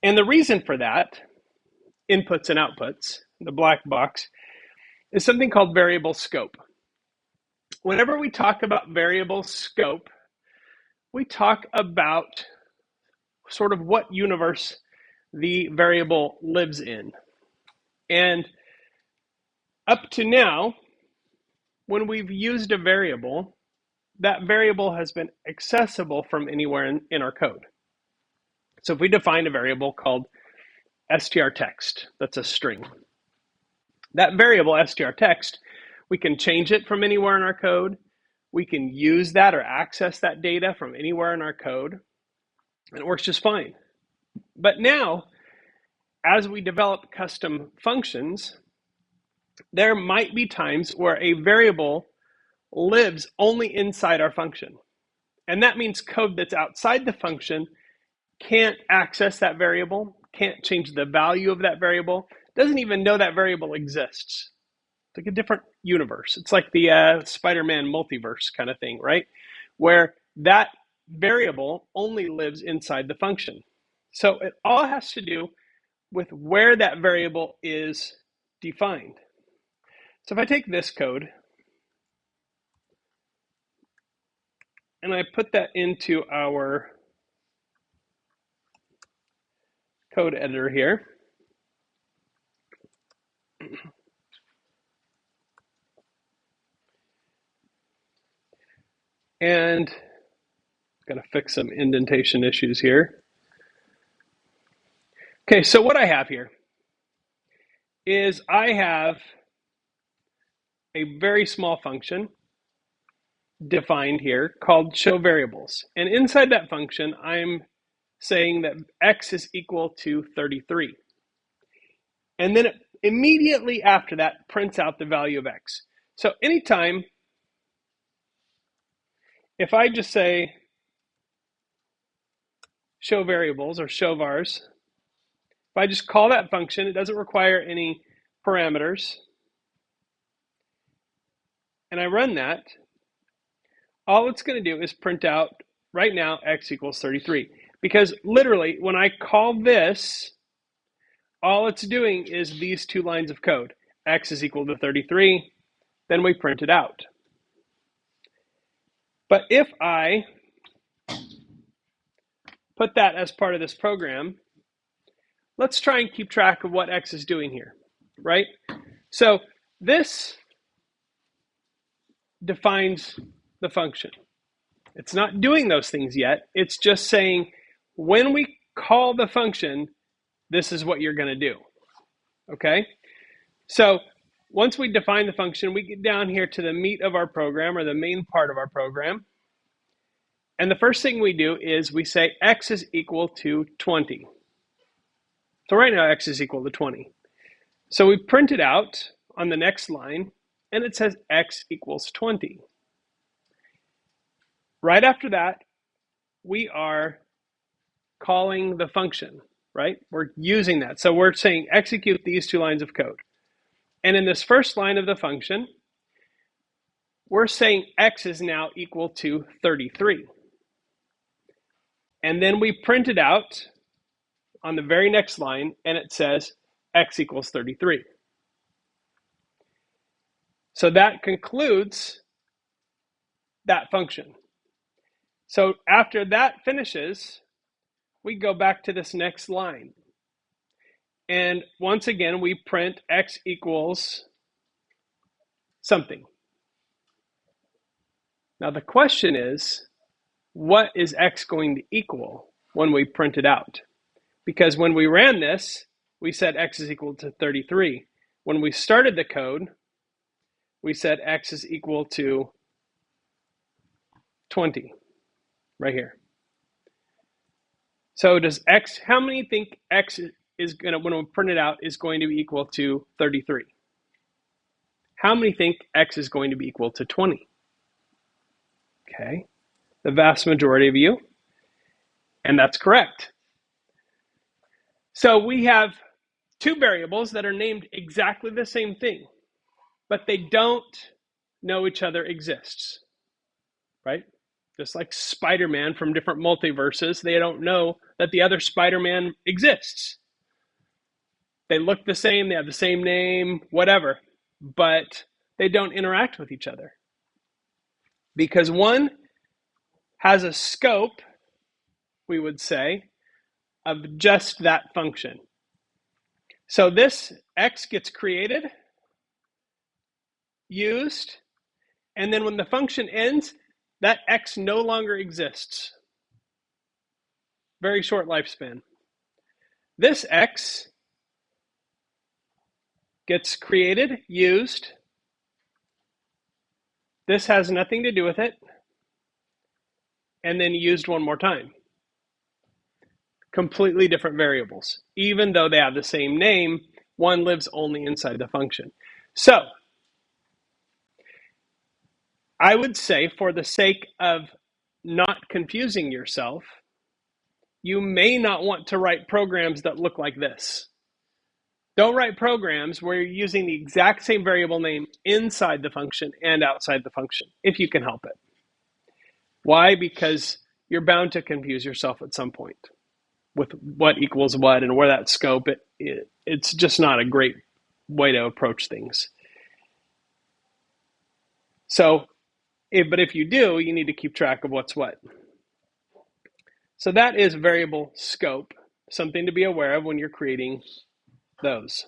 And the reason for that, inputs and outputs, the black box, is something called variable scope. Whenever we talk about variable scope, we talk about sort of what universe the variable lives in. And up to now, when we've used a variable, that variable has been accessible from anywhere in our code. So if we define a variable called strText, that's a string, that variable strText, we can change it from anywhere in our code. We can use that or access that data from anywhere in our code, and it works just fine. But now, as we develop custom functions, there might be times where a variable lives only inside our function. And that means code that's outside the function can't access that variable, can't change the value of that variable, doesn't even know that variable exists. It's like a different universe. It's like the Spider-Man multiverse kind of thing, right? Where that variable only lives inside the function. So it all has to do with where that variable is defined. So if I take this code and I put that into our code editor here, and got to fix some indentation issues here. Okay, so what I have here is I have a very small function defined here called show variables. And inside that function, I'm saying that x is equal to 33. And then it immediately after that prints out the value of x. So anytime, if I just say show variables or show vars, if I just call that function, it doesn't require any parameters, and I run that, all it's going to do is print out right now x equals 33. Because literally, when I call this, all it's doing is these two lines of code. X is equal to 33, then we print it out. But if I put that as part of this program, let's try and keep track of what x is doing here, right? So this defines the function. It's not doing those things yet. It's just saying, when we call the function, this is what you're going to do, okay? So once we define the function, we get down here to the meat of our program, or the main part of our program. And the first thing we do is we say x is equal to 20. So right now, x is equal to 20. So we print it out on the next line, and it says x equals 20. Right after that, we are calling the function, right? We're using that. So we're saying execute these two lines of code. And in this first line of the function, we're saying x is now equal to 33. And then we print it out on the very next line, and it says x equals 33. So that concludes that function. So after that finishes, we go back to this next line. And once again, we print x equals something. Now the question is, what is x going to equal when we print it out? Because when we ran this, we said x is equal to 33. When we started the code, we said x is equal to 20, right here. So does x, how many think x is going to, when we print it out, is going to be equal to 33? How many think x is going to be equal to 20? Okay, the vast majority of you, and that's correct. So we have two variables that are named exactly the same thing, but they don't know each other exists, right? Just like Spider-Man from different multiverses, they don't know that the other Spider-Man exists. They look the same, they have the same name, whatever, but they don't interact with each other. Because one has a scope, we would say, of just that function. So this X gets created, used, and then when the function ends, that X no longer exists. Very short lifespan. This X gets created, used. This has nothing to do with it, and then used one more time. Completely different variables. Even though they have the same name, one lives only inside the function. So, I would say, for the sake of not confusing yourself, you may not want to write programs that look like this. Don't write programs where you're using the exact same variable name inside the function and outside the function, if you can help it. Why? Because you're bound to confuse yourself at some point with what equals what and where that scope, it's just not a great way to approach things. So, but if you do, you need to keep track of what's what. So that is variable scope, something to be aware of when you're creating those.